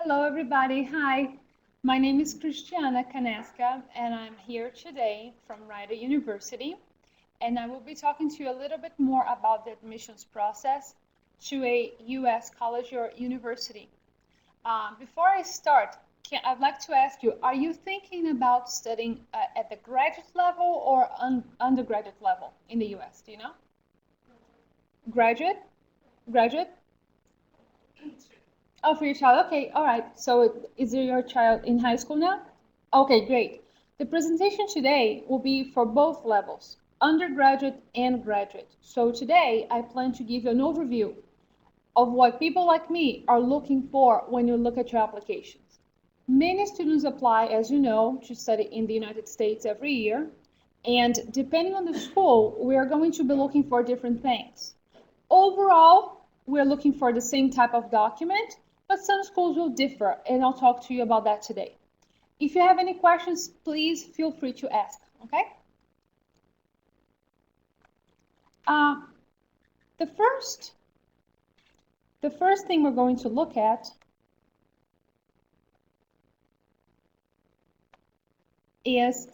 Hello, everybody. Hi, my name is Christiana Kunyczka, and I'm here today from Rider University. And I will be talking to you a little bit more about the admissions process to a U.S. college or university. Before I start, I'd like to ask you, are you thinking about studying at the graduate level or undergraduate level in the U.S.? Do you know? Graduate? Graduate? Oh, for your child. Okay, all right. So is your child in high school now? Okay, great. The presentation today will be for both levels, undergraduate and graduate. So today I plan to give you an overview of what people like me are looking for when you look at your applications. Many students apply, as you know, to study in the United States every year. And depending on the school, we are going to be looking for different things. Overall, we're looking for the same type of document, but some schools will differ, and I'll talk to you about that today. If you have any questions, please feel free to ask, okay? The first thing we're going to look at is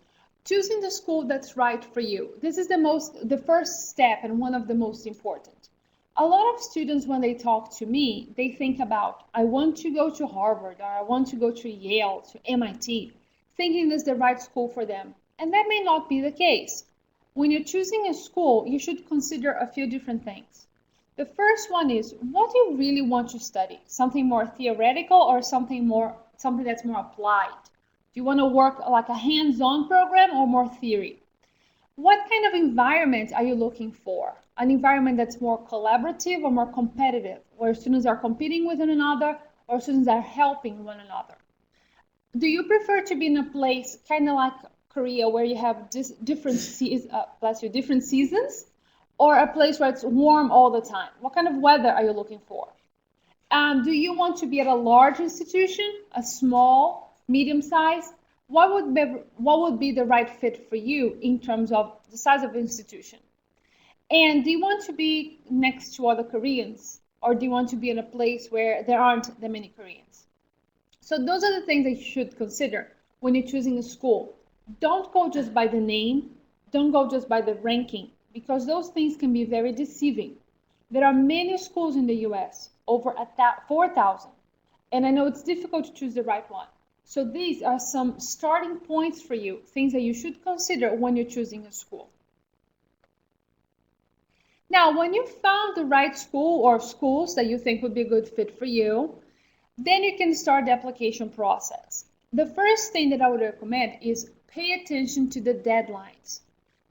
choosing the school that's right for you. This is the first step and one of the most important. A lot of students, when they talk to me, they think about, I want to go to Harvard, or I want to go to Yale, to MIT, thinking it's the right school for them. And that may not be the case. When you're choosing a school, you should consider a few different things. The first one is, what do you really want to study? Something more theoretical or something that's more applied? Do you want to work like a hands-on program or more theory? What kind of environment are you looking for? An environment that's more collaborative or more competitive, where students are competing with one another or students are helping one another? Do you prefer to be in a place kind of like Korea where you have different seasons, or a place where it's warm all the time? What kind of weather are you looking for? Do you want to be at a large institution, a small, medium size? What would be the right fit for you in terms of the size of the institution? And do you want to be next to other Koreans, or do you want to be in a place where there aren't that many Koreans? So those are the things that you should consider when you're choosing a school. Don't go just by the name, don't go just by the ranking, because those things can be very deceiving. There are many schools in the US, over 4,000, and I know it's difficult to choose the right one. So these are some starting points for you, things that you should consider when you're choosing a school. Now, when you found the right school or schools that you think would be a good fit for you, then you can start the application process. The first thing that I would recommend is pay attention to the deadlines,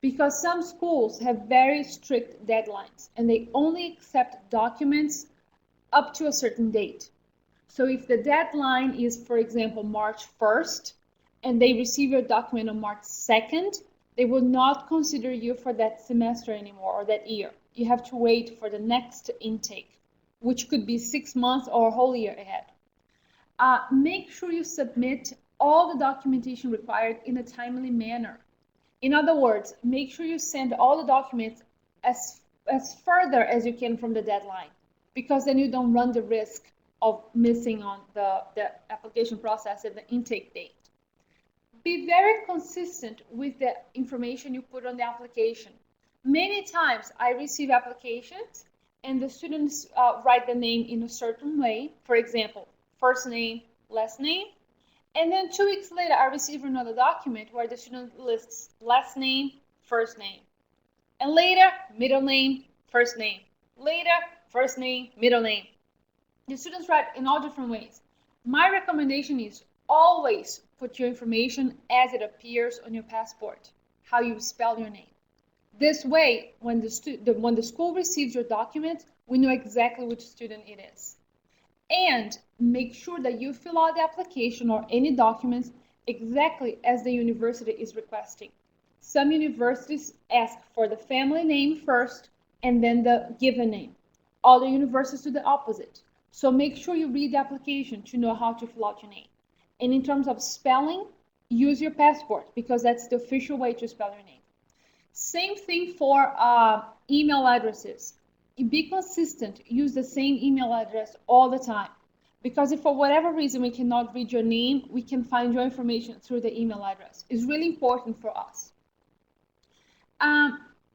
because some schools have very strict deadlines and they only accept documents up to a certain date. So if the deadline is, for example, March 1st, and they receive your document on March 2nd, they will not consider you for that semester anymore or that year. You have to wait for the next intake, which could be 6 months or a whole year ahead. Make sure you submit all the documentation required in a timely manner. In other words, make sure you send all the documents as further as you can from the deadline, because then you don't run the risk of missing on the application process at the intake date. Be very consistent with the information you put on the application. Many times I receive applications and the students write the name in a certain way. For example, first name, last name. And then 2 weeks later, I receive another document where the student lists last name, first name. And later, middle name, first name. Later, first name, middle name. The students write in all different ways. My recommendation is always put your information as it appears on your passport, how you spell your name. This way, when the school receives your document, we know exactly which student it is. And make sure that you fill out the application or any documents exactly as the university is requesting. Some universities ask for the family name first and then the given name. Other universities do the opposite. So make sure you read the application to know how to fill out your name. And in terms of spelling, use your passport, because that's the official way to spell your name. Same thing for email addresses. Be consistent. Use the same email address all the time. Because if for whatever reason we cannot read your name, we can find your information through the email address. It's really important for us.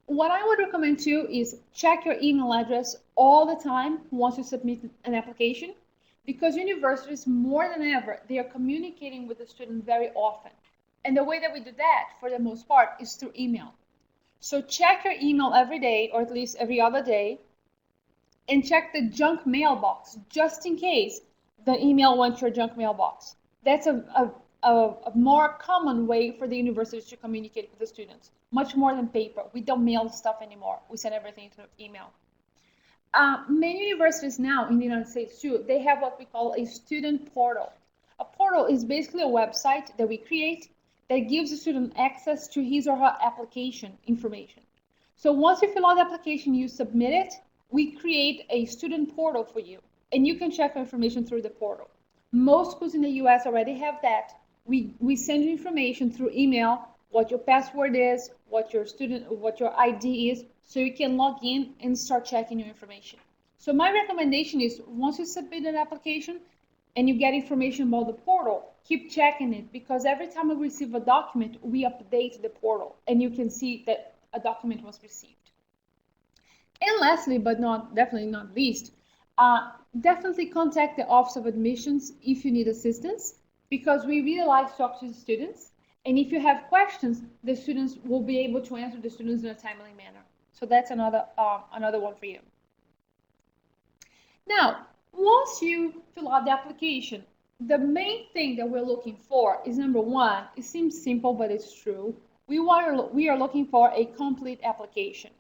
What I would recommend too is check your email address all the time once you submit an application, because universities, more than ever, they are communicating with the student very often. And the way that we do that, for the most part, is through email. So check your email every day, or at least every other day, and check the junk mailbox, just in case the email went to your junk mailbox. That's a more common way for the universities to communicate with the students, much more than paper. We don't mail stuff anymore. We send everything through email. Many universities now in the United States too, they have what we call a student portal. A portal is basically a website that we create that gives the student access to his or her application information. So once you fill out the application, you submit it, we create a student portal for you, and you can check information through the portal. Most schools in the US already have that. We send you information through email, what your password is, what your ID is, so you can log in and start checking your information. So my recommendation is, once you submit an application and you get information about the portal, keep checking it, because every time we receive a document, we update the portal and you can see that a document was received. And lastly, but definitely not least, definitely contact the Office of Admissions if you need assistance, because we really like to talk to the students. And if you have questions, the students will be able to answer the students in a timely manner. So that's another one for you. Now, once you fill out the application, the main thing that we're looking for is, number one, it seems simple, but it's true. We are looking for a complete application.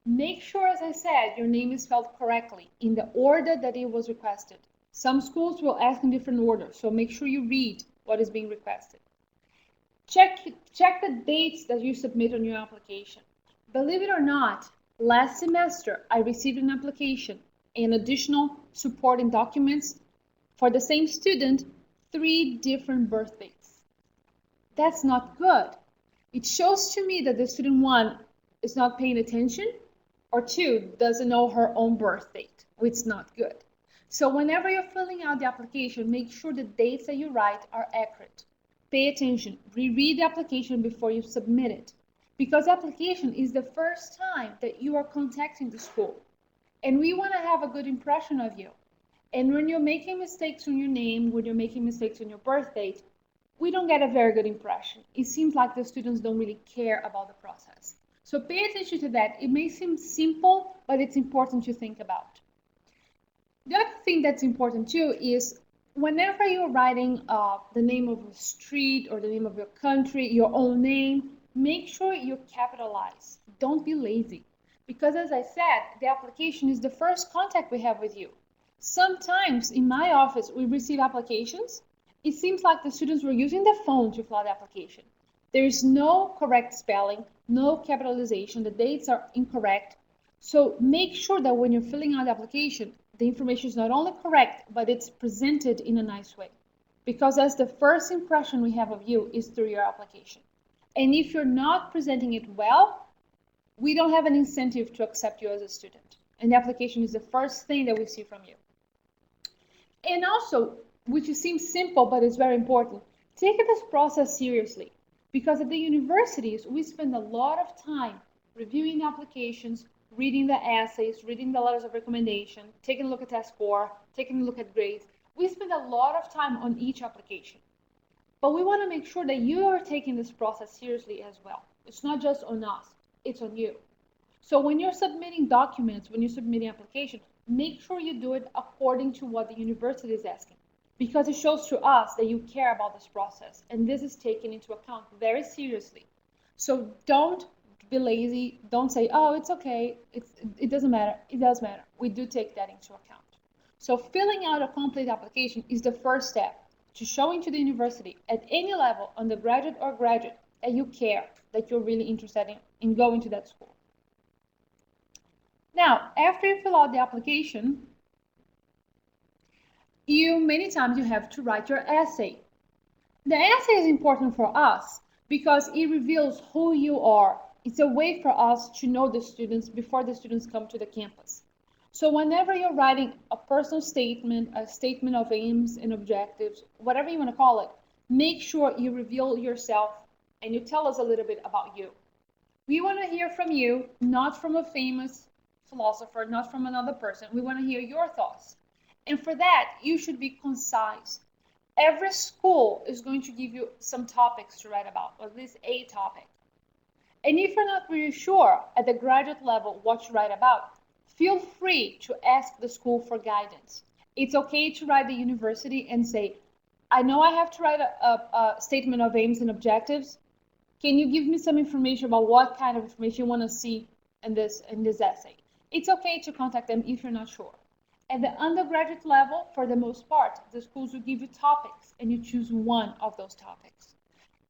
Make sure, as I said, your name is spelled correctly in the order that it was requested. Some schools will ask in different orders, so make sure you read what is being requested. Check the dates that you submit on your application. Believe it or not, last semester I received an application and additional supporting documents for the same student, 3 different birth dates. That's not good. It shows to me that the student, 1, is not paying attention, or 2, doesn't know her own birth date, which is not good. So whenever you're filling out the application, make sure the dates that you write are accurate. Pay attention, reread the application before you submit it, because application is the first time that you are contacting the school, and we want to have a good impression of you. And when you're making mistakes on your name, when you're making mistakes on your birth date, we don't get a very good impression. It seems like the students don't really care about the process. So pay attention to that. It may seem simple, but it's important to think about. The other thing that's important too is, whenever you're writing the name of a street or the name of your country, your own name, make sure you capitalize. Don't be lazy. Because as I said, the application is the first contact we have with you. Sometimes in my office, we receive applications. It seems like the students were using the phone to fill out the application. There is no correct spelling, no capitalization, the dates are incorrect. So make sure that when you're filling out the application, the information is not only correct, but it's presented in a nice way. Because that's the first impression we have of you, is through your application. And if you're not presenting it well, we don't have an incentive to accept you as a student. And the application is the first thing that we see from you. And also, which seems simple, but it's very important, take this process seriously. Because at the universities, we spend a lot of time reviewing applications, reading the essays, reading the letters of recommendation, taking a look at test score, taking a look at grades. We spend a lot of time on each application. But we want to make sure that you are taking this process seriously as well. It's not just on us, it's on you. So when you're submitting documents, when you're submitting application, make sure you do it according to what the university is asking, because it shows to us that you care about this process, and this is taken into account very seriously. So don't be lazy. Don't say, oh, it's okay, it doesn't matter. It does matter. We do take that into account. So filling out a complete application is the first step to showing to the university at any level, undergraduate or graduate, that you care, that you're really interested in going to that school. Now, after you fill out the application, many times you have to write your essay. The essay is important for us because it reveals who you are. It's a way for us to know the students before the students come to the campus. So whenever you're writing a personal statement, a statement of aims and objectives, whatever you want to call it, make sure you reveal yourself and you tell us a little bit about you. We want to hear from you, not from a famous philosopher, not from another person. We want to hear your thoughts. And for that, you should be concise. Every school is going to give you some topics to write about, or at least a topic. And if you're not really sure at the graduate level what to write about, feel free to ask the school for guidance. It's okay to write the university and say, I know I have to write a statement of aims and objectives. Can you give me some information about what kind of information you want to see in this essay? It's okay to contact them if you're not sure. At the undergraduate level, for the most part, the schools will give you topics and you choose one of those topics.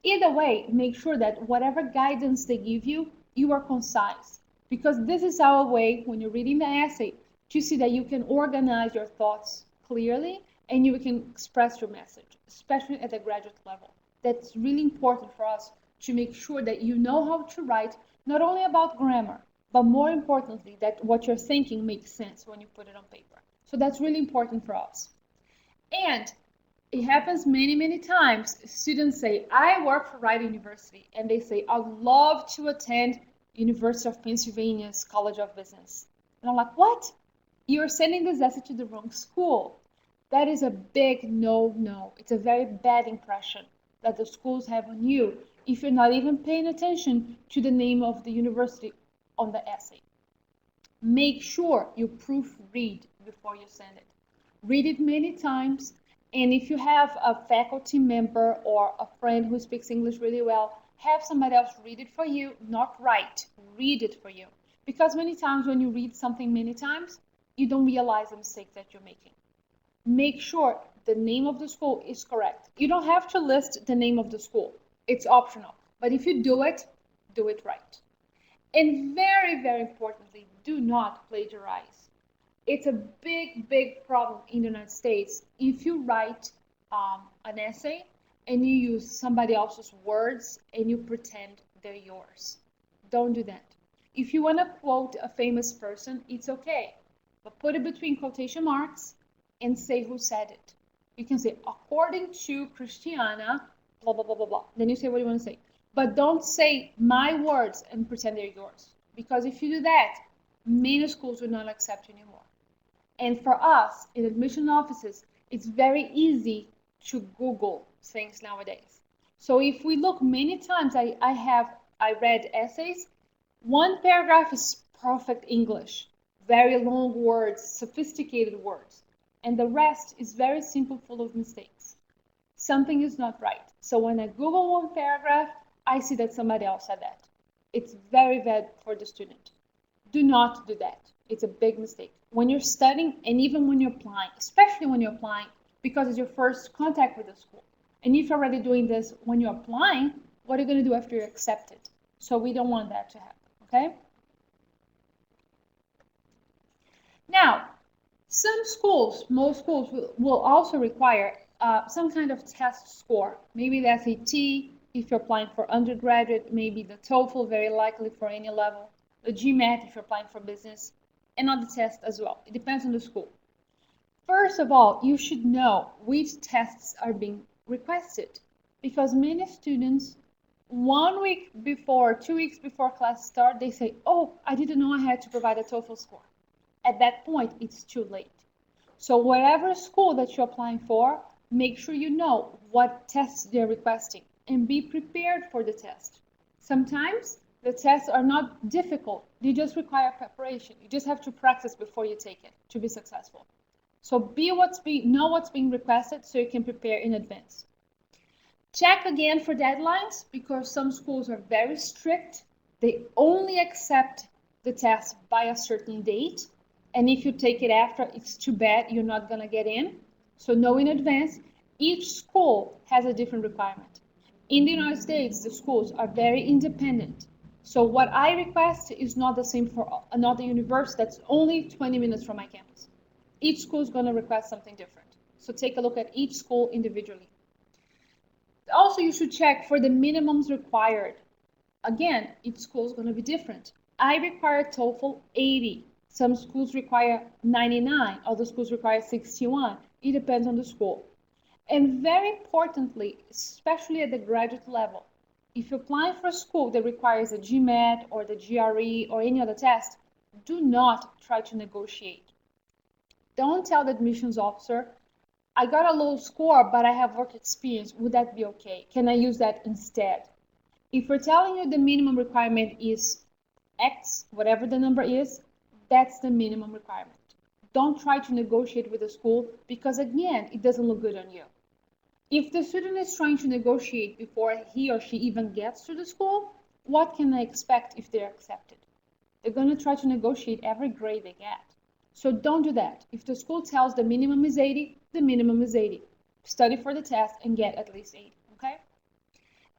Either way, make sure that whatever guidance they give you, you are concise. Because this is our way, when you're reading the essay, to see that you can organize your thoughts clearly and you can express your message, especially at the graduate level. That's really important for us to make sure that you know how to write, not only about grammar, but more importantly, that what you're thinking makes sense when you put it on paper. So that's really important for us. And it happens many, many times. Students say, I work for Rider University, and they say, I'd love to attend University of Pennsylvania's College of Business. And I'm like, what? You're sending this essay to the wrong school. That is a big no. It's a very bad impression that the schools have on you if you're not even paying attention to the name of the university on the essay. Make sure you proofread before you send it. Read it many times, and if you have a faculty member or a friend who speaks English really well, have somebody else read it for you, not write, read it for you. Because many times when you read something many times, you don't realize the mistake that you're making. Make sure the name of the school is correct. You don't have to list the name of the school. It's optional. But if you do it right. And very, very importantly, do not plagiarize. It's a big problem in the United States. If you write an essay and you use somebody else's words and you pretend they're yours, don't do that. If you want to quote a famous person, it's okay. But put it between quotation marks and say who said it. You can say, according to Christiana, blah, blah, blah, blah, blah. Then you say what you want to say. But don't say my words and pretend they're yours. Because if you do that, many schools will not accept you anymore. And for us, in admission offices, it's very easy to Google things nowadays. So if we look many times, I read essays, one paragraph is perfect English, very long words, sophisticated words. And the rest is very simple, full of mistakes. Something is not right. So when I Google one paragraph, I see that somebody else said that. It's very bad for the student. Do not do that. It's a big mistake. When you're studying and even when you're applying, especially when you're applying, because it's your first contact with the school. And if you're already doing this when you're applying, what are you going to do after you're accepted? So we don't want that to happen, okay? Now, some schools, most schools will also require some kind of test score. Maybe the SAT, if you're applying for undergraduate, maybe the TOEFL, very likely for any level, the GMAT if you're applying for business, and other tests as well. It depends on the school. First of all, you should know which tests are being requested, because many students, 1 week before, 2 weeks before class start, they say, oh, I didn't know I had to provide a TOEFL score. At that point, it's too late. So whatever school that you're applying for, make sure you know what tests they're requesting and be prepared for the test. Sometimes the tests are not difficult. They just require preparation. You just have to practice before you take it to be successful. So know what's being requested so you can prepare in advance. Check again for deadlines, because some schools are very strict. They only accept the test by a certain date. And if you take it after, it's too bad, you're not going to get in. So know in advance. Each school has a different requirement. In the United States, the schools are very independent. So what I request is not the same for another university that's only 20 minutes from my campus. Each school is going to request something different. So take a look at each school individually. Also, you should check for the minimums required. Again, each school is going to be different. I require TOEFL 80. Some schools require 99, other schools require 61. It depends on the school. And very importantly, especially at the graduate level, if you're applying for a school that requires a GMAT or the GRE or any other test, do not try to negotiate. Don't tell the admissions officer, I got a low score, but I have work experience. Would that be okay? Can I use that instead? If we're telling you the minimum requirement is X, whatever the number is, that's the minimum requirement. Don't try to negotiate with the school because, again, it doesn't look good on you. If the student is trying to negotiate before he or she even gets to the school, what can I expect if they're accepted? They're going to try to negotiate every grade they get. So don't do that. If the school tells the minimum is 80, the minimum is 80. Study for the test and get at least 80, okay?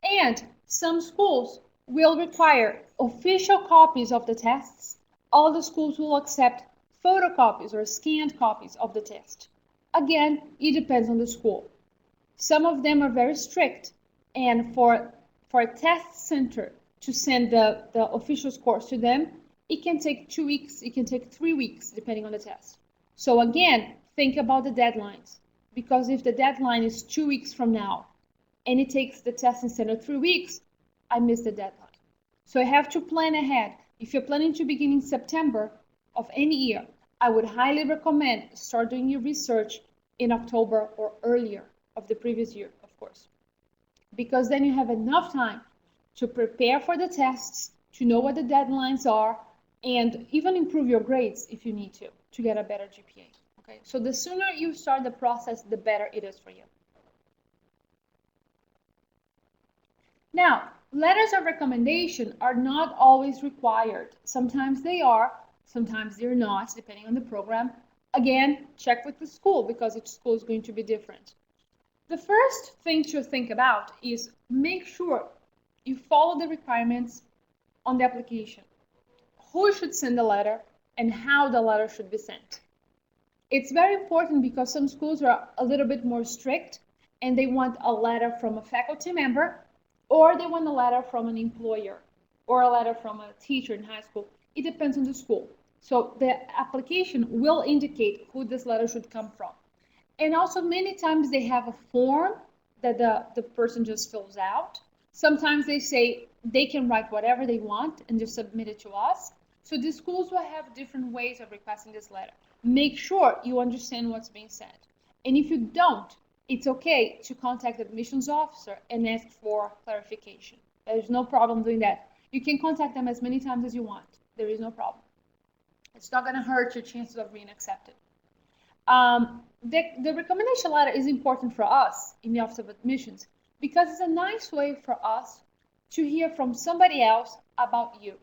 And some schools will require official copies of the tests. All the schools will accept photocopies or scanned copies of the test. Again, it depends on the school. Some of them are very strict, and for a test center to send the official scores to them, it can take 2 weeks, it can take 3 weeks, depending on the test. So again, think about the deadlines, because if the deadline is 2 weeks from now, and it takes the testing center 3 weeks, I missed the deadline. So I have to plan ahead. If you're planning to begin in September of any year, I would highly recommend start doing your research in October or earlier of the previous year, of course, because then you have enough time to prepare for the tests, to know what the deadlines are, and even improve your grades if you need to get a better GPA. Okay, so the sooner you start the process, the better it is for you. Now, letters of recommendation are not always required. Sometimes they are, sometimes they're not, depending on the program. Again, check with the school because each school is going to be different. The first thing to think about is make sure you follow the requirements on the application. Who should send the letter and how the letter should be sent. It's very important because some schools are a little bit more strict and they want a letter from a faculty member, or they want a letter from an employer, or a letter from a teacher in high school. It depends on the school. So the application will indicate who this letter should come from. And also many times they have a form that the person just fills out. Sometimes they say they can write whatever they want and just submit it to us. So the schools will have different ways of requesting this letter. Make sure you understand what's being said. And if you don't, it's okay to contact the admissions officer and ask for clarification. There's no problem doing that. You can contact them as many times as you want. There is no problem. It's not going to hurt your chances of being accepted. The recommendation letter is important for us in the Office of Admissions because it's a nice way for us to hear from somebody else about you.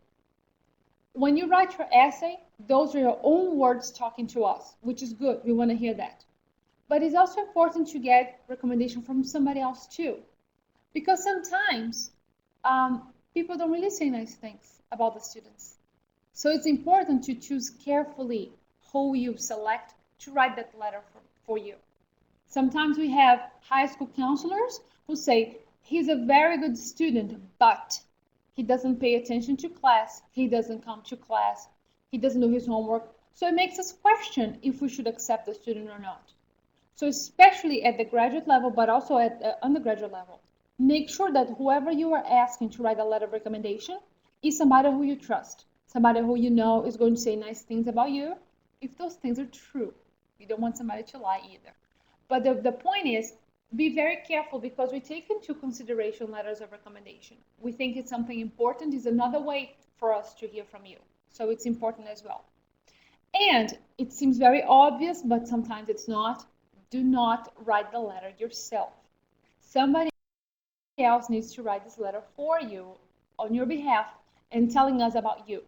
When you write your essay, those are your own words talking to us, which is good. We want to hear that. But it's also important to get recommendation from somebody else too, because sometimes people don't really say nice things about the students. So it's important to choose carefully who you select to write that letter for you. Sometimes we have high school counselors who say, he's a very good student, but he doesn't pay attention to class, he doesn't come to class, he doesn't do his homework. So it makes us question if we should accept the student or not. So especially at the graduate level, but also at the undergraduate level, make sure that whoever you are asking to write a letter of recommendation is somebody who you trust, somebody who you know is going to say nice things about you, if those things are true. You don't want somebody to lie either. But the point is, be very careful because we take into consideration letters of recommendation. We think it's something important. It's another way for us to hear from you. So it's important as well. And it seems very obvious, but sometimes it's not. Do not write the letter yourself. Somebody else needs to write this letter for you on your behalf and telling us about you.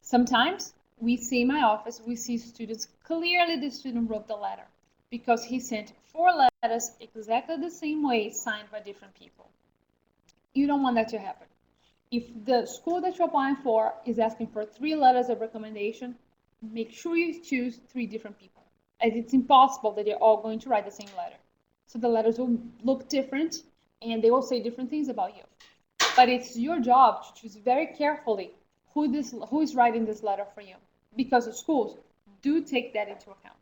Sometimes we see in my office, we see students, clearly the student wrote the letter because he sent 4 letters exactly the same way signed by different people. You don't want that to happen. If the school that you're applying for is asking for 3 letters of recommendation, make sure you choose 3 different people, as it's impossible that they're all going to write the same letter. So the letters will look different and they will say different things about you. But it's your job to choose very carefully who is writing this letter for you. because the schools do take that into account.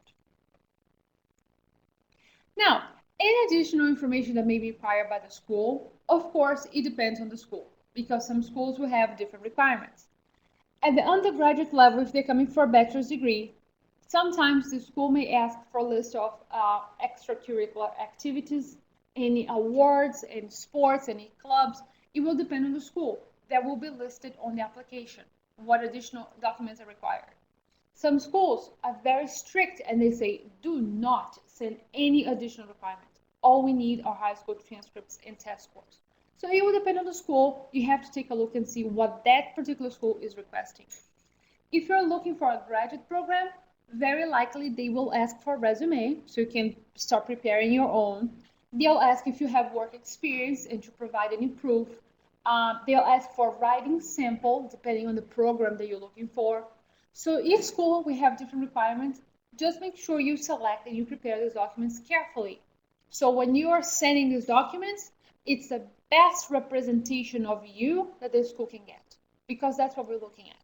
Now, any additional information that may be required by the school, of course, it depends on the school, because some schools will have different requirements. At the undergraduate level, if they're coming for a bachelor's degree, sometimes the school may ask for a list of extracurricular activities, any awards, any sports, any clubs. It will depend on the school. That will be listed on the application, what additional documents are required. Some schools are very strict and they say, do not send any additional requirements. All we need are high school transcripts and test scores. So it will depend on the school. You have to take a look and see what that particular school is requesting. If you're looking for a graduate program, very likely they will ask for a resume, so you can start preparing your own. They'll ask if you have work experience and to provide any proof. They'll ask for a writing sample, depending on the program that you're looking for. So each school, we have different requirements. Just make sure you select and you prepare these documents carefully. So when you are sending these documents, it's the best representation of you that the school can get, because that's what we're looking at.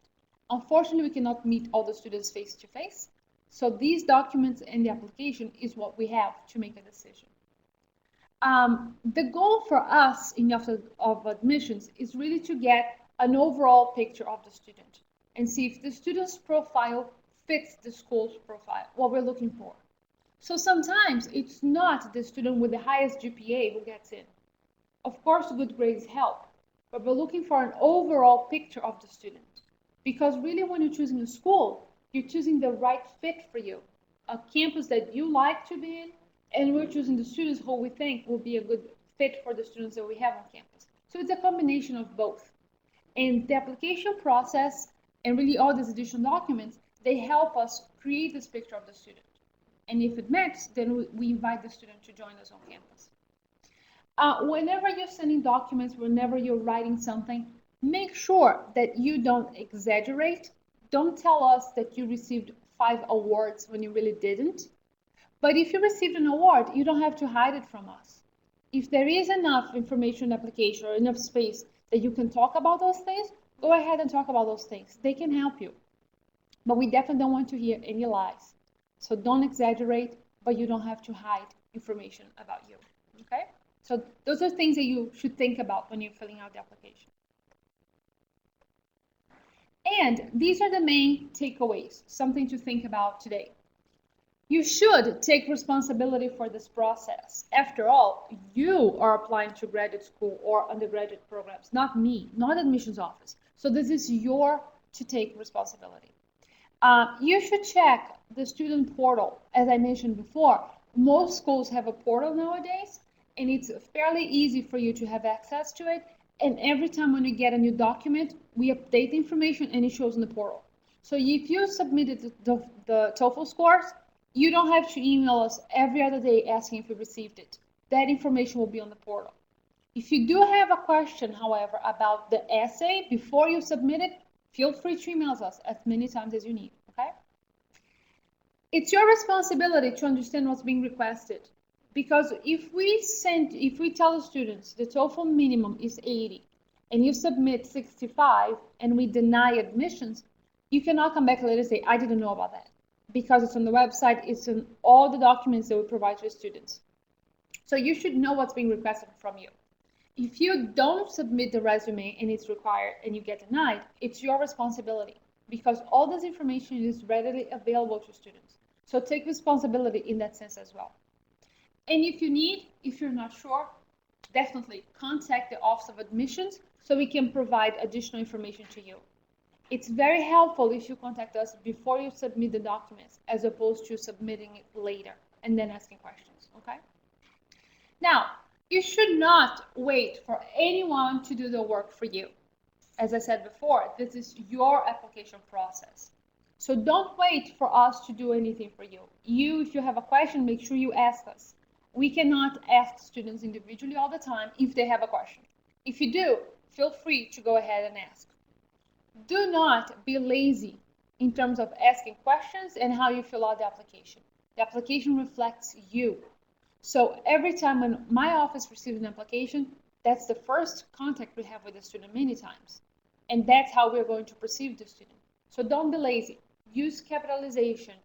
Unfortunately, we cannot meet all the students face to face. So these documents and the application is what we have to make a decision. The goal for us in the Office of Admissions is really to get an overall picture of the student and see if the student's profile fits the school's profile, what we're looking for. So sometimes it's not the student with the highest GPA who gets in. Of course, good grades help, but we're looking for an overall picture of the student. Because really when you're choosing a school, you're choosing the right fit for you, a campus that you like to be in, and we're choosing the students who we think will be a good fit for the students that we have on campus. So it's a combination of both. And the application process and really all these additional documents, they help us create this picture of the student. And if it matches, then we invite the student to join us on campus. Whenever you're sending documents, whenever you're writing something, make sure that you don't exaggerate. Don't tell us that you received 5 awards when you really didn't. But if you received an award, you don't have to hide it from us. If there is enough information in the application or enough space that you can talk about those things, go ahead and talk about those things. They can help you. But we definitely don't want to hear any lies. So don't exaggerate, but you don't have to hide information about you. Okay? So those are things that you should think about when you're filling out the application. And these are the main takeaways, something to think about today. You should take responsibility for this process. After all, you are applying to graduate school or undergraduate programs, not me, not admissions office. So this is your to take responsibility. You should check the student portal. As I mentioned before, most schools have a portal nowadays, and it's fairly easy for you to have access to it. And every time when you get a new document, we update the information and it shows in the portal. So if you submitted the TOEFL scores, you don't have to email us every other day asking if you received it. That information will be on the portal. If you do have a question, however, about the essay before you submit it, feel free to email us as many times as you need, okay? It's your responsibility to understand what's being requested. Because if we tell the students the TOEFL minimum is 80 and you submit 65 and we deny admissions, you cannot come back later and say, I didn't know about that. Because it's on the website, it's in all the documents that we provide to the students. So you should know what's being requested from you. If you don't submit the resume and it's required and you get denied, it's your responsibility because all this information is readily available to students. So take responsibility in that sense as well. And if you're not sure, definitely contact the Office of Admissions so we can provide additional information to you. It's very helpful if you contact us before you submit the documents as opposed to submitting it later and then asking questions, okay? Now, you should not wait for anyone to do the work for you. As I said before, this is your application process. So don't wait for us to do anything for you. If you have a question, make sure you ask us. We cannot ask students individually all the time if they have a question. If you do, feel free to go ahead and ask. Do not be lazy in terms of asking questions and how you fill out the application. The application reflects you. So every time when my office receives an application, that's the first contact we have with the student many times. And that's how we're going to perceive the student. So don't be lazy. use capitalization,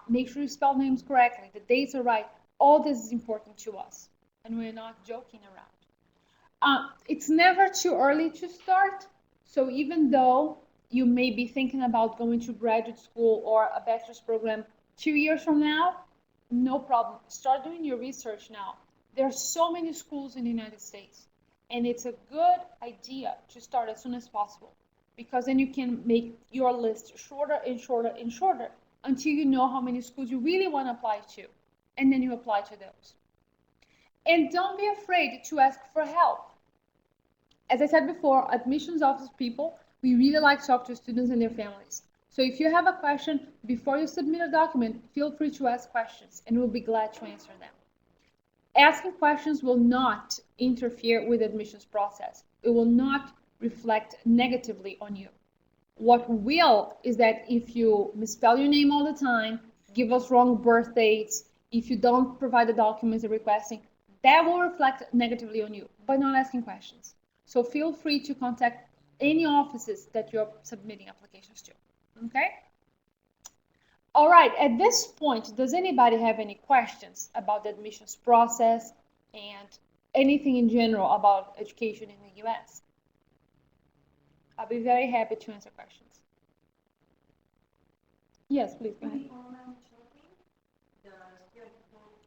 make sure you spell names correctly, the dates are right. All this is important to us, and we're not joking around. It's never too early to start, so even though you may be thinking about going to graduate school or a bachelor's program 2 years from now, no problem. Start doing your research now. There are so many schools in the United States, and it's a good idea to start as soon as possible, because then you can make your list shorter and shorter and shorter until you know how many schools you really want to apply to, and then you apply to those. And don't be afraid to ask for help. As I said before, admissions office people, we really like to talk to students and their families. So if you have a question before you submit a document, feel free to ask questions, and we'll be glad to answer them. Asking questions will not interfere with the admissions process. It will not reflect negatively on you. What will is that if you misspell your name all the time, give us wrong birth dates, if you don't provide the documents you're requesting, that will reflect negatively on you by not asking questions. So feel free to contact any offices that you're submitting applications to, okay? All right, at this point, does anybody have any questions about the admissions process and anything in general about education in the US? I'll be very happy to answer questions. Yes, please, go ahead.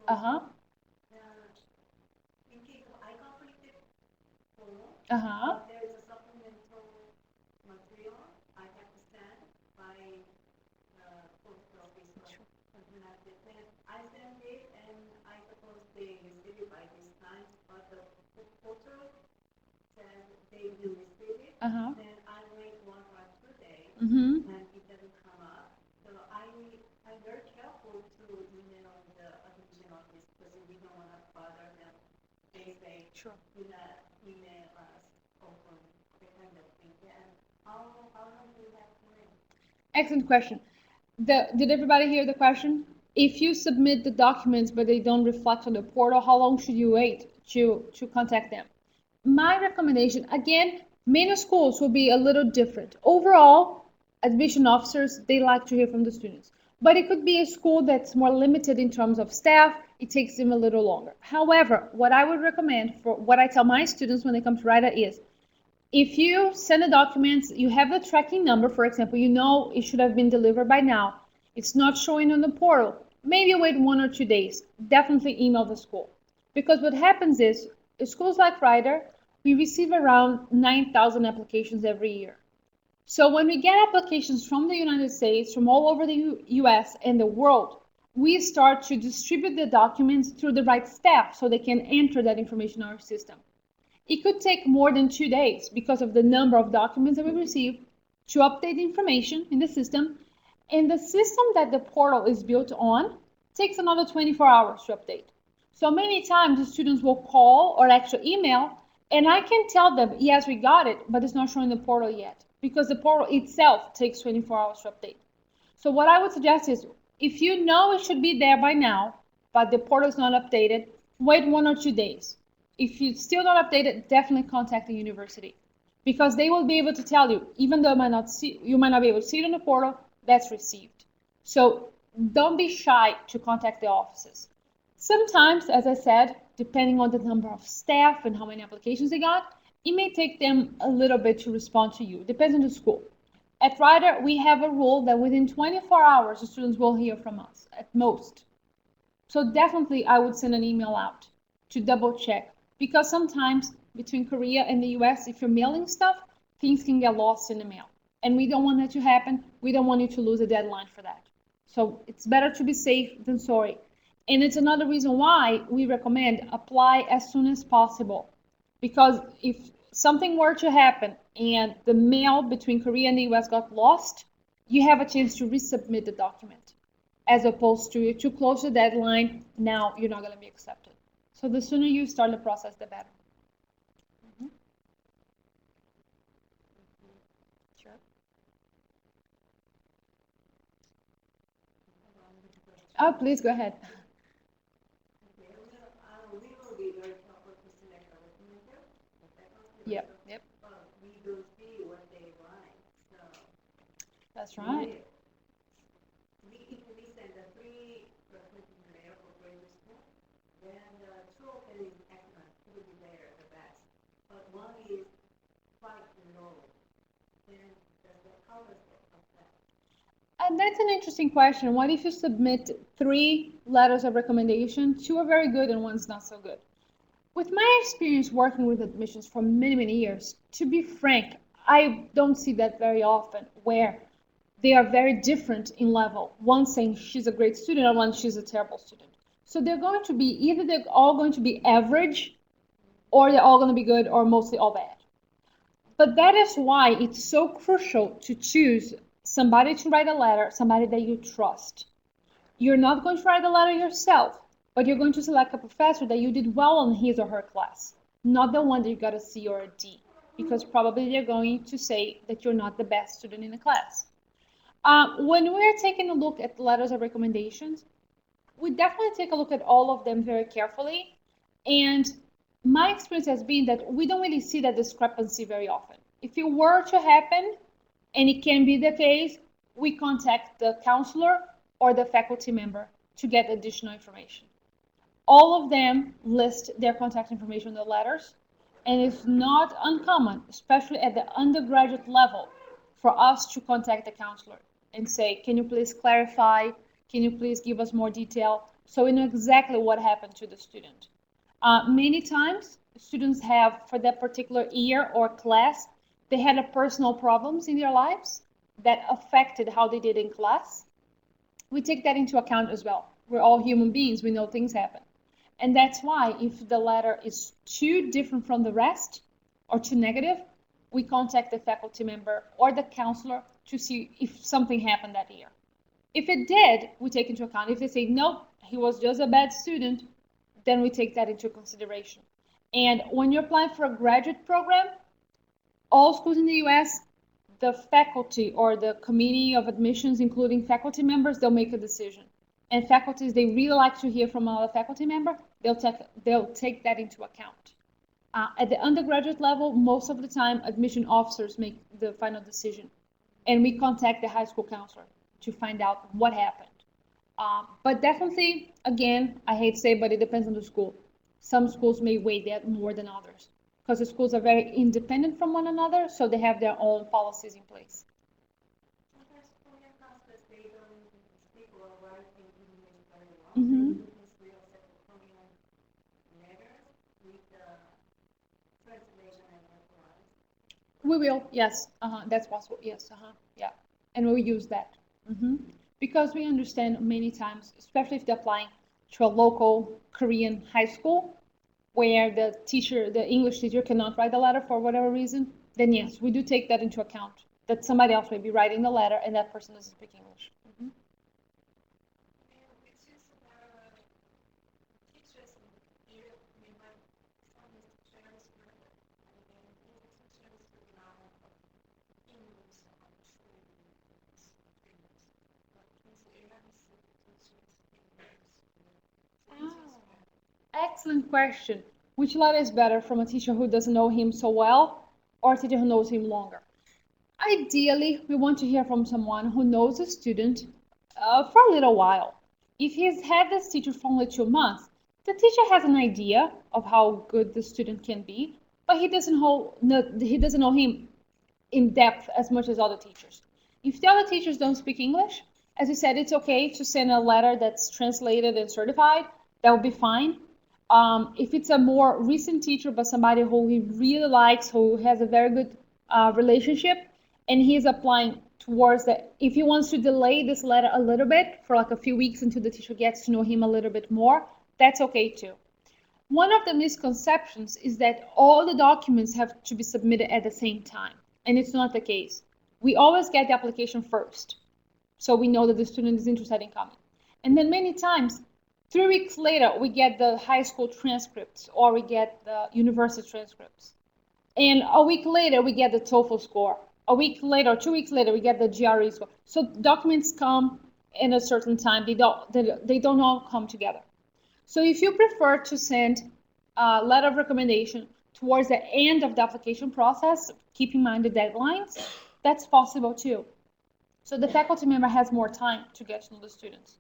Uh-huh. Uh-huh. Uh-huh. Then I wait 1 or 2 days, and it doesn't come up. So I'm very careful to email the admission office because we don't want to bother them. They say, sure, do not email us open, that kind of thing. And how long do you have to wait? Excellent question. Did everybody hear the question? If you submit the documents but they don't reflect on the portal, how long should you wait to contact them? My recommendation, again, many schools will be a little different. Overall, admission officers, they like to hear from the students. But it could be a school that's more limited in terms of staff. It takes them a little longer. However, what I would recommend, for what I tell my students when they come to write it is, if you send the documents, you have the tracking number, for example, you know it should have been delivered by now. It's not showing on the portal. Maybe wait 1 or 2 days. Definitely email the school. Because what happens is, schools like Ryder, we receive around 9,000 applications every year. So when we get applications from the United States, from all over the US and the world, we start to distribute the documents through the right staff so they can enter that information in our system. It could take more than 2 days because of the number of documents that we receive to update the information in the system. And the system that the portal is built on takes another 24 hours to update. So many times the students will call or actually email, and I can tell them, yes, we got it, but it's not showing the portal yet because the portal itself takes 24 hours to update. So what I would suggest is, if you know it should be there by now, but the portal is not updated, wait 1 or 2 days. If you still not updated, definitely contact the university because they will be able to tell you, even though you might not be able to see it on the portal, that's received. So don't be shy to contact the offices. Sometimes, as I said, depending on the number of staff and how many applications they got, it may take them a little bit to respond to you. It depends on the school. At Ryder, we have a rule that within 24 hours, the students will hear from us, at most. So definitely, I would send an email out to double check. Because sometimes, between Korea and the US, if you're mailing stuff, things can get lost in the mail. And we don't want that to happen. We don't want you to lose a deadline for that. So it's better to be safe than sorry. And it's another reason why we recommend apply as soon as possible. Because if something were to happen and the mail between Korea and the US got lost, you have a chance to resubmit the document. As opposed to you're too close to the deadline, now you're not going to be accepted. So the sooner you start the process, the better. Sure. Oh, please go ahead. Yep. That's right. That's an interesting question. What if you submit 3 letters of recommendation? 2 are very good and one's not so good. With my experience working with admissions for many, many years, to be frank, I don't see that very often where they are very different in level. One saying she's a great student and one she's a terrible student. So they're going to be, either they're all going to be average or they're all going to be good or mostly all bad. But that is why it's so crucial to choose somebody to write a letter, somebody that you trust. You're not going to write the letter yourself, but you're going to select a professor that you did well on his or her class, not the one that you got a C or a D, because probably they're going to say that you're not the best student in the class. When we're taking a look at letters of recommendations, we definitely take a look at all of them very carefully. And my experience has been that we don't really see that discrepancy very often. If it were to happen, and it can be the case, we contact the counselor or the faculty member to get additional information. All of them list their contact information in the letters, and it's not uncommon, especially at the undergraduate level, for us to contact the counselor and say, can you please clarify? Can you please give us more detail? So we know exactly what happened to the student. Many times, students have, for that particular year or class, they had a personal problems in their lives that affected how they did in class. We take that into account as well. We're all human beings, we know things happen. And that's why if the letter is too different from the rest or too negative, we contact the faculty member or the counselor to see if something happened that year. If it did, we take into account. If they say, nope, he was just a bad student, then we take that into consideration. And when you're applying for a graduate program, all schools in the US, the faculty or the committee of admissions, including faculty members, they'll make a decision. And faculties, they really like to hear from another faculty member, they'll take that into account. At the undergraduate level, most of the time, admission officers make the final decision. And we contact the high school counselor to find out what happened. But definitely, again, I hate to say, but it depends on the school. Some schools may weigh that more than others because the schools are very independent from one another, so they have their own policies in place. Mm-hmm. We will, yes, that's possible, yes, yeah, and we use that. Because we understand many times, especially if they're applying to a local Korean high school, where the teacher, the English teacher cannot write the letter for whatever reason, then yes, we do take that into account, that somebody else may be writing the letter and that person doesn't speak English. Excellent question. Which letter is better, from a teacher who doesn't know him so well or a teacher who knows him longer? Ideally, we want to hear from someone who knows a student for a little while. If he's had this teacher for only 2 months, the teacher has an idea of how good the student can be, but he doesn't know him in depth as much as other teachers. If the other teachers don't speak English, as you said, it's okay to send a letter that's translated and certified. That would be fine. If it's a more recent teacher, but somebody who he really likes, who has a very good relationship, and he's applying towards that, if he wants to delay this letter a little bit for like a few weeks until the teacher gets to know him a little bit more, that's okay too. One of the misconceptions is that all the documents have to be submitted at the same time, and it's not the case. We always get the application first, so we know that the student is interested in coming. And then many times, 3 weeks later, we get the high school transcripts or we get the university transcripts. And a week later, we get the TOEFL score. A week later, 2 weeks later, we get the GRE score. So documents come in a certain time. They don't all come together. So if you prefer to send a letter of recommendation towards the end of the application process, keep in mind the deadlines, that's possible too. So the faculty member has more time to get to know the students.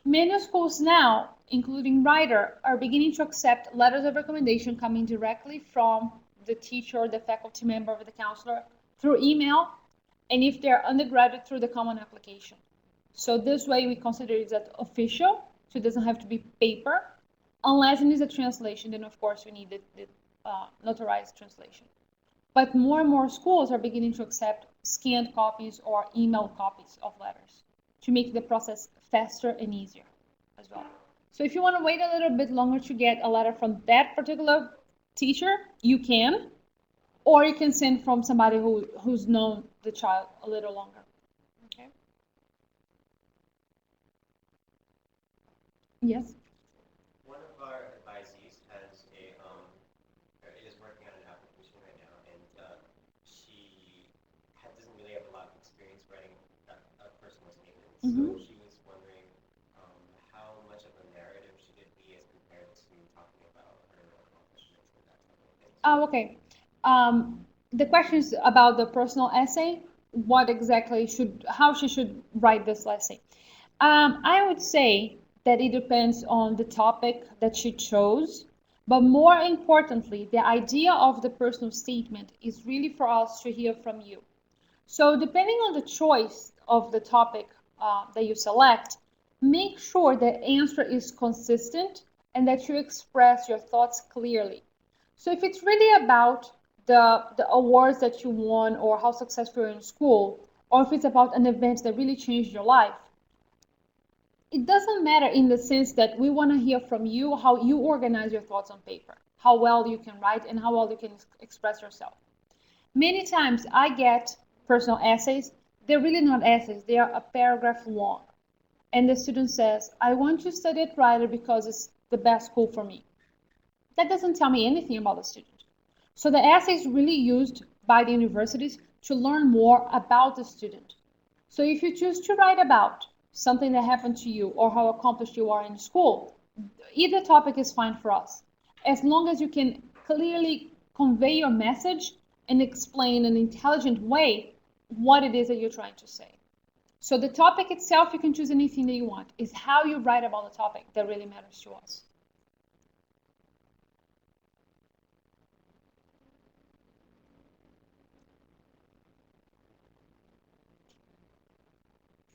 Many schools now, including Writer, are beginning to accept letters of recommendation coming directly from the teacher or the faculty member or the counselor through email. and if they're undergraduate, through the common application. So this way we consider it as official, so it doesn't have to be paper, unless it needs a translation, then of course we need the notarized translation. But more and more schools are beginning to accept scanned copies or email copies of letters to make the process faster and easier as well. So if you want to wait a little bit longer to get a letter from that particular teacher, you can, or you can send from somebody who's known the child a little longer. Okay. Yes. One of our advisees has is working on an application right now, and she doesn't really have a lot of experience writing a personal statement. Mm-hmm. So she was wondering how much of a narrative should it be as compared to talking about her accomplishments and that type of thing. Oh, okay. The question is about the personal essay. What exactly how she should write this essay? I would say that it depends on the topic that she chose, but more importantly, the idea of the personal statement is really for us to hear from you. So depending on the choice of the topic that you select, make sure the answer is consistent and that you express your thoughts clearly. So if it's really about the awards that you won or how successful you're in school, or if it's about an event that really changed your life, it doesn't matter in the sense that we want to hear from you how you organize your thoughts on paper, how well you can write, and how well you can express yourself. Many times I get personal essays. They're really not essays. They are a paragraph long. And the student says, I want to study at Rider because it's the best school for me. That doesn't tell me anything about the student. So the essay is really used by the universities to learn more about the student. So if you choose to write about something that happened to you or how accomplished you are in school, either topic is fine for us, as long as you can clearly convey your message and explain in an intelligent way what it is that you're trying to say. So the topic itself, you can choose anything that you want. It's how you write about the topic that really matters to us.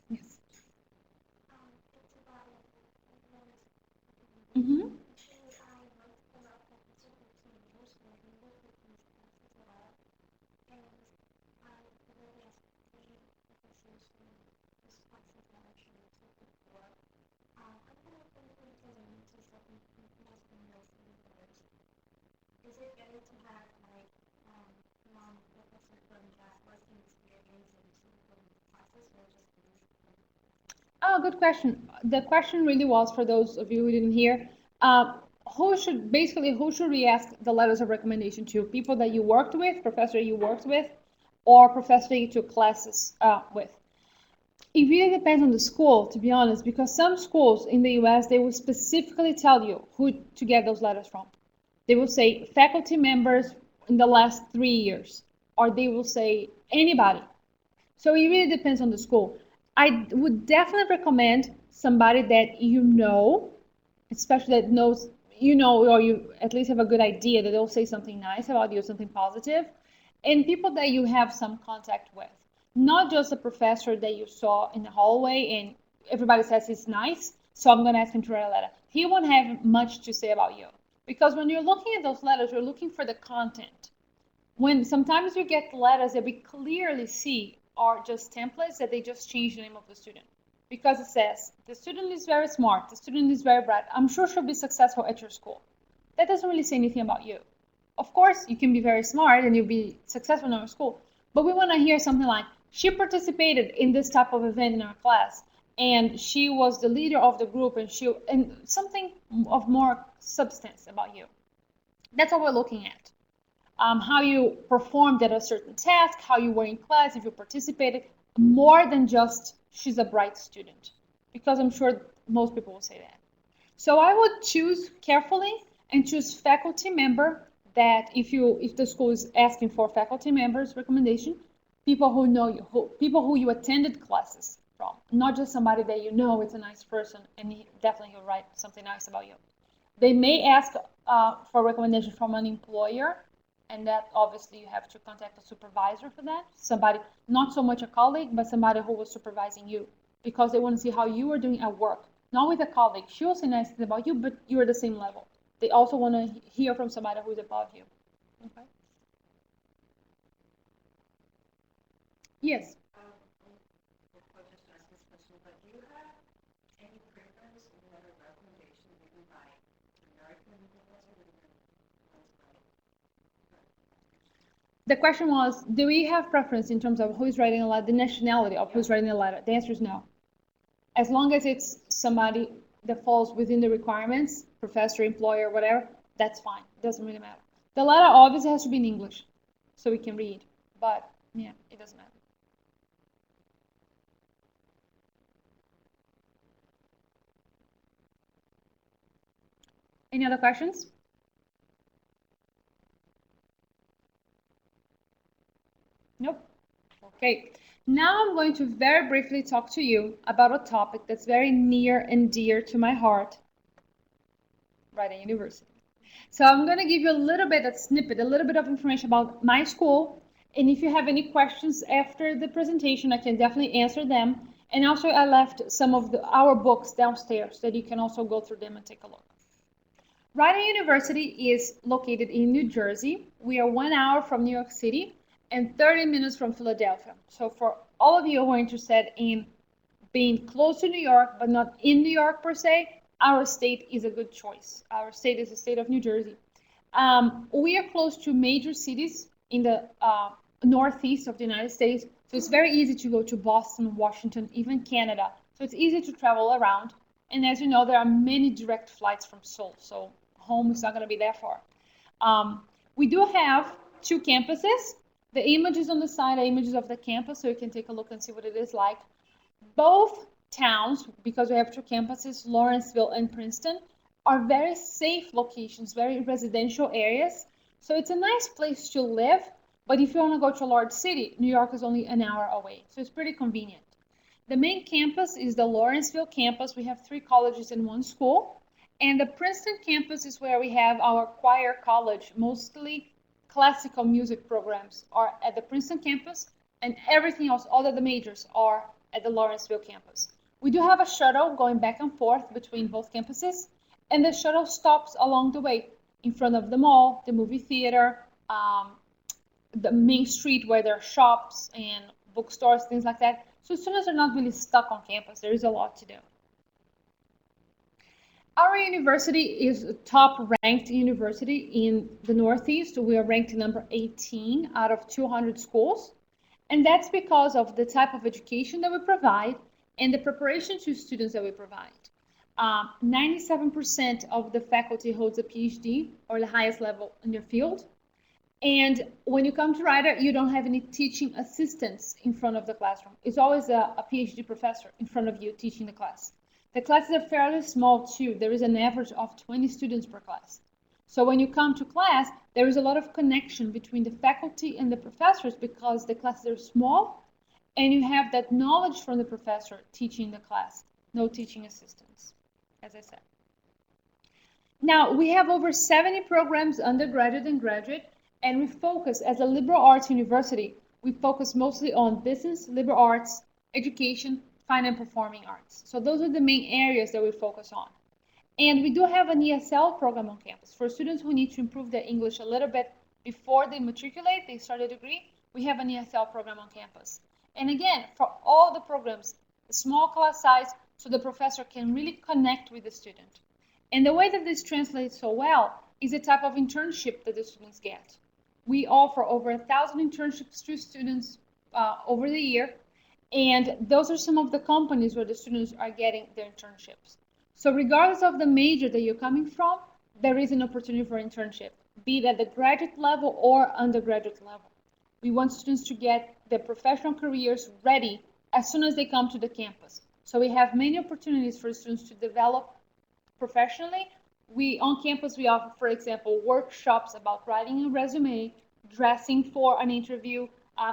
Yes. Mm-hmm. Is it better to have like non-professor from that working experience and from the process, or just Oh, good question. The question really was, for those of you who didn't hear, who should we ask the letters of recommendation to? People that you worked with, professor you worked with, or professor you took classes with? It really depends on the school, to be honest, because some schools in the US, they will specifically tell you who to get those letters from. They will say faculty members in the last 3 years, or they will say anybody. So it really depends on the school. I would definitely recommend somebody that you know, especially that knows, you know, or you at least have a good idea that they'll say something nice about you, something positive, and people that you have some contact with. Not just a professor that you saw in the hallway and everybody says he's nice, so I'm going to ask him to write a letter. He won't have much to say about you. Because when you're looking at those letters, you're looking for the content. When sometimes you get letters that we clearly see are just templates that they just change the name of the student. Because it says, the student is very smart, the student is very bright, I'm sure she'll be successful at your school. That doesn't really say anything about you. Of course, you can be very smart and you'll be successful in our school, but we want to hear something like, she participated in this type of event in our class, and she was the leader of the group, and something of more substance about you. That's what we're looking at. How you performed at a certain task, how you were in class, if you participated, more than just she's a bright student, because I'm sure most people will say that. So I would choose carefully and choose faculty member that if the school is asking for faculty members recommendation, people who know you, people who you attended classes from, not just somebody that you know it's a nice person and definitely he'll write something nice about you. They may ask for recommendation from an employer, And that obviously you have to contact a supervisor for that. Somebody, not so much a colleague, but somebody who was supervising you, because they want to see how you are doing at work. Not with a colleague. She will say nice things about you, but you're at the same level. They also want to hear from somebody who is above you. Okay. Yes. I'll just ask this question, but do you have any preference in whether recommendation given by American professor or The question was, do we have preference in terms of who is writing a letter, the nationality of who's writing a letter? The answer is no. As long as it's somebody that falls within the requirements, professor, employer, whatever, that's fine. It doesn't really matter. The letter obviously has to be in English so we can read, but yeah, it doesn't matter. Any other questions? Nope. Okay. Now I'm going to very briefly talk to you about a topic that's very near and dear to my heart, right at university. So I'm going to give you a little bit of snippet, a little bit of information about my school. And if you have any questions after the presentation, I can definitely answer them. And also I left some of our books downstairs that you can also go through them and take a look. Rider University is located in New Jersey. We are 1 hour from New York City and 30 minutes from Philadelphia. So for all of you who are interested in being close to New York, but not in New York per se, our state is a good choice. Our state is the state of New Jersey. We are close to major cities in the northeast of the United States. So it's very easy to go to Boston, Washington, even Canada. So it's easy to travel around. And as you know, there are many direct flights from Seoul. So home is not going to be that far. We do have 2 campuses. The images on the side are images of the campus, so you can take a look and see what it is like. Both towns, because we have 2 campuses, Lawrenceville and Princeton, are very safe locations, very residential areas. So it's a nice place to live, but if you want to go to a large city, New York is only an hour away. So it's pretty convenient. The main campus is the Lawrenceville campus. We have 3 colleges in 1 school. And the Princeton campus is where we have our choir college. Mostly classical music programs are at the Princeton campus, and everything else, all of the majors, are at the Lawrenceville campus. We do have a shuttle going back and forth between both campuses, and the shuttle stops along the way in front of the mall, the movie theater, the main street where there are shops and bookstores, things like that. So students are not really stuck on campus. There is a lot to do. Our university is a top ranked university in the Northeast. We are ranked number 18 out of 200 schools. And that's because of the type of education that we provide and the preparation to students that we provide. 97% of the faculty holds a PhD or the highest level in their field. And when you come to Rider, you don't have any teaching assistants in front of the classroom. It's always a PhD professor in front of you teaching the class. The classes are fairly small too. There is an average of 20 students per class. So when you come to class, there is a lot of connection between the faculty and the professors because the classes are small and you have that knowledge from the professor teaching the class. No teaching assistants, as I said. Now, we have over 70 programs, undergraduate and graduate, and we focus, as a liberal arts university, we focus mostly on business, liberal arts, education, fine and performing arts. So those are the main areas that we focus on. And we do have an ESL program on campus. For students who need to improve their English a little bit before they matriculate, they start a degree, we have an ESL program on campus. And again, for all the programs, a small class size so the professor can really connect with the student. And the way that this translates so well is the type of internship that the students get. We offer over 1,000 internships to students over the year. And those are some of the companies where the students are getting their internships. So regardless of the major that you're coming from, there is an opportunity for internship, be it at the graduate level or undergraduate level. We want students to get their professional careers ready as soon as they come to the campus. So we have many opportunities for students to develop professionally. On campus, we offer, for example, workshops about writing a resume, dressing for an interview.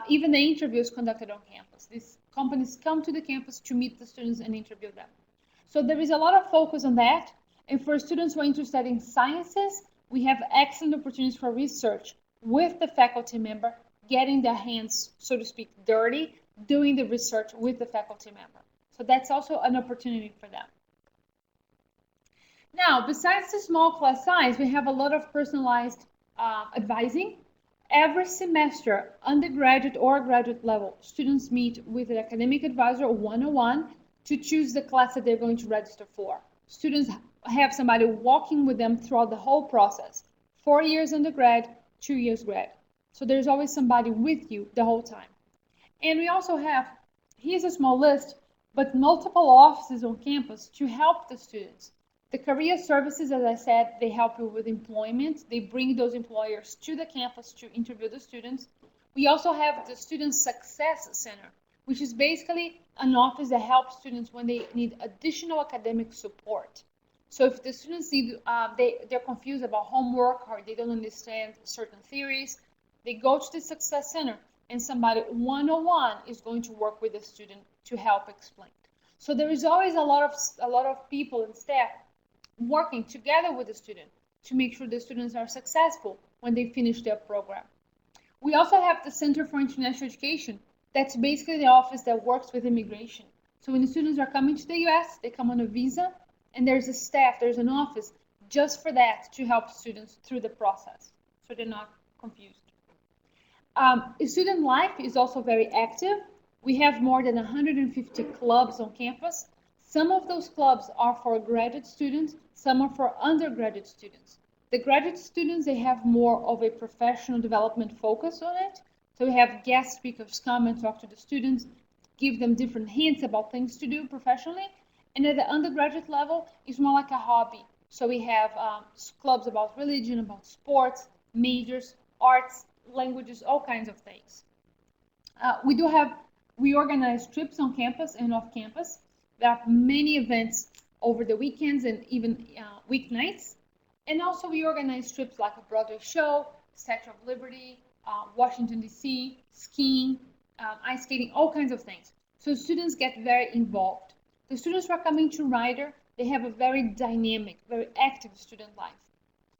Even the interview is conducted on campus. These companies come to the campus to meet the students and interview them. So there is a lot of focus on that. And for students who are interested in sciences, we have excellent opportunities for research. with the faculty member, getting their hands, so to speak, dirty, doing the research with the faculty member. So that's also an opportunity for them. Now, besides the small class size, we have a lot of personalized advising. Every semester, undergraduate or graduate level, students meet with an academic advisor one-on-one to choose the class that they're going to register for. Students have somebody walking with them throughout the whole process. 4 years undergrad, 2 years grad. So there's always somebody with you the whole time. And we also have, here's a small list, but multiple offices on campus to help the students. The career services, as I said, they help you with employment. They bring those employers to the campus to interview the students. We also have the Student Success Center, which is basically an office that helps students when they need additional academic support. So if the students need, they're confused about homework or they don't understand certain theories, they go to the Success Center and somebody one-on-one is going to work with the student to help explain. So there is always a lot of people and staff working together with the student to make sure the students are successful when they finish their program. We also have the Center for International Education. That's basically the office that works with immigration. So when the students are coming to the US, they come on a visa, and there's a staff, there's an office just for that to help students through the process, so they're not confused. Student life is also very active. We have more than 150 clubs on campus. Some of those clubs are for graduate students, some are for undergraduate students. The graduate students, they have more of a professional development focus on it. So we have guest speakers come and talk to the students, give them different hints about things to do professionally. And at the undergraduate level, it's more like a hobby. So we have clubs about religion, about sports, majors, arts, languages, all kinds of things. We organize trips on campus and off campus. There are many events over the weekends and even weeknights. And also we organize trips like a Broadway show, Statue of Liberty, Washington, D.C., skiing, ice skating, all kinds of things. So students get very involved. The students who are coming to Rider, they have a very dynamic, very active student life.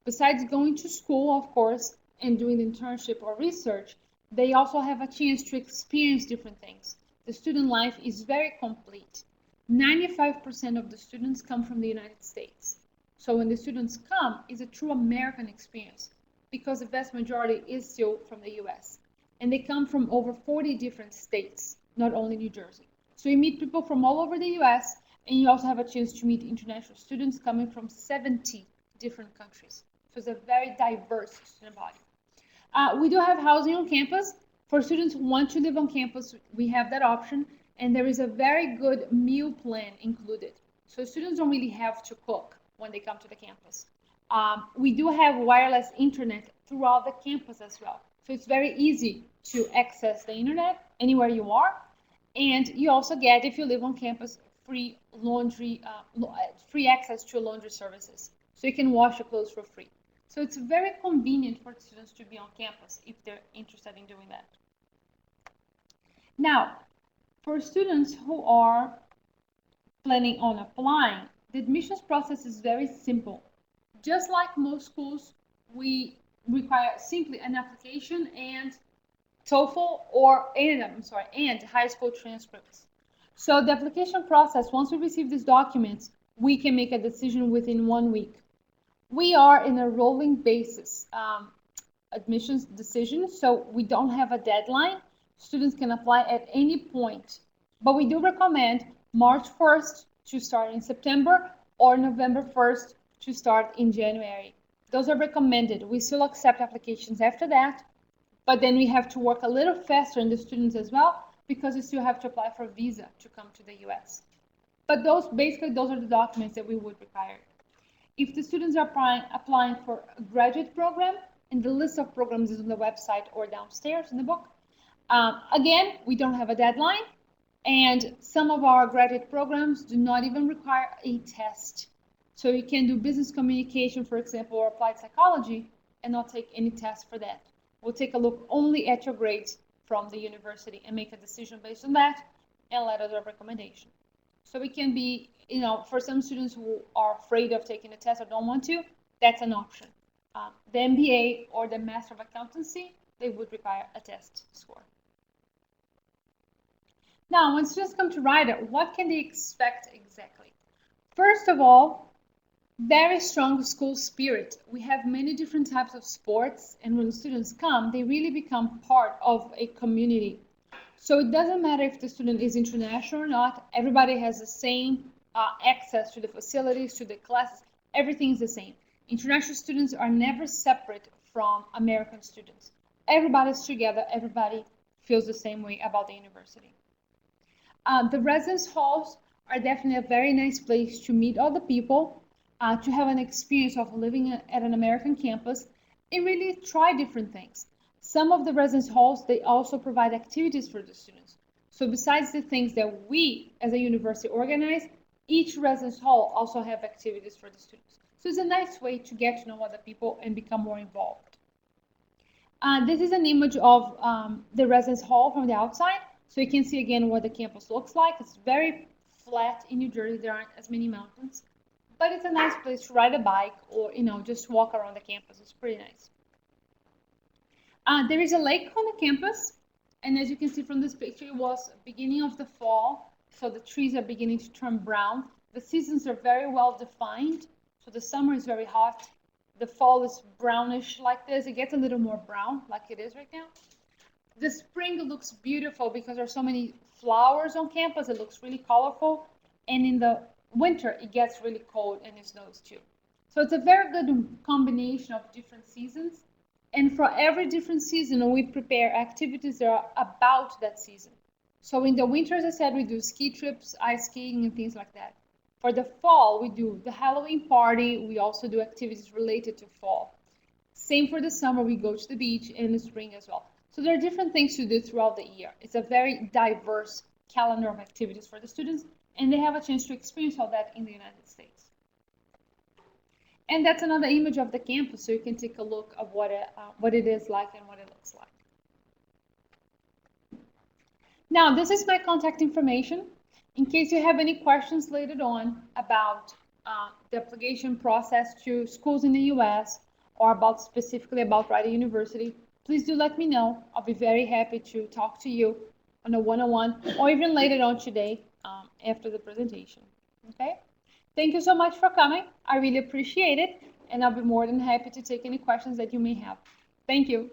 Besides going to school, of course, and doing the internship or research, they also have a chance to experience different things. The student life is very complete. 95% of the students come from the United States. So when the students come, it's a true American experience because the vast majority is still from the US. And they come from over 40 different states, not only New Jersey. So you meet people from all over the US, and you also have a chance to meet international students coming from 70 different countries. So it's a very diverse student body. We do have housing on campus. For students who want to live on campus, we have that option. And there is a very good meal plan included. So students don't really have to cook when they come to the campus. We do have wireless internet throughout the campus as well. So it's very easy to access the internet anywhere you are. And you also get, if you live on campus, free laundry, free access to laundry services. So you can wash your clothes for free. So it's very convenient for students to be on campus if they're interested in doing that. Now, for students who are planning on applying, the admissions process is very simple. Just like most schools, we require simply an application and TOEFL and high school transcripts. So the application process, once we receive these documents, we can make a decision within 1 week. We are in a rolling basis admissions decision, so we don't have a deadline. Students can apply at any point, but we do recommend March 1st to start in September or November 1st to start in January. Those are recommended. We still accept applications after that, but then we have to work a little faster in the students as well because we still have to apply for a visa to come to the US. But those are the documents that we would require. If the students are applying for a graduate program, and the list of programs is on the website or downstairs in the book, again, we don't have a deadline, and some of our graduate programs do not even require a test. So you can do business communication, for example, or applied psychology, and not take any test for that. We'll take a look only at your grades from the university and make a decision based on that, and letters of recommendation. So it can be, for some students who are afraid of taking a test or don't want to, that's an option. the MBA or the Master of Accountancy, they would require a test score. Now, when students come to write it, what can they expect exactly? First of all, very strong school spirit. We have many different types of sports, and when students come, they really become part of a community. So it doesn't matter if the student is international or not, everybody has the same access to the facilities, to the classes, everything is the same. International students are never separate from American students. Everybody's together, everybody feels the same way about the university. The residence halls are definitely a very nice place to meet all the people, to have an experience of living at an American campus, and really try different things. Some of the residence halls, they also provide activities for the students. So besides the things that we as a university organize, each residence hall also have activities for the students. So it's a nice way to get to know other people and become more involved. This is an image of the residence hall from the outside. So you can see again what the campus looks like. It's very flat in New Jersey. There aren't as many mountains, but it's a nice place to ride a bike or, just walk around the campus. It's pretty nice. There is a lake on the campus, and as you can see from this picture, it was beginning of the fall, so the trees are beginning to turn brown. The seasons are very well defined, so the summer is very hot. The fall is brownish like this. It gets a little more brown like it is right now. The spring looks beautiful because there are so many flowers on campus. It looks really colorful, and in the winter, it gets really cold and it snows too. So it's a very good combination of different seasons. And for every different season, we prepare activities that are about that season. So in the winter, as I said, we do ski trips, ice skiing, and things like that. For the fall, we do the Halloween party. We also do activities related to fall. Same for the summer, we go to the beach, and the spring as well. So there are different things to do throughout the year. It's a very diverse calendar of activities for the students, and they have a chance to experience all that in the United States. And that's another image of the campus, so you can take a look of what it is like and what it looks like. Now, this is my contact information. In case you have any questions later on about the application process to schools in the US or specifically about Rider University, please do let me know. I'll be very happy to talk to you on a one-on-one or even later on today after the presentation. Okay? Thank you so much for coming. I really appreciate it, and I'll be more than happy to take any questions that you may have. Thank you.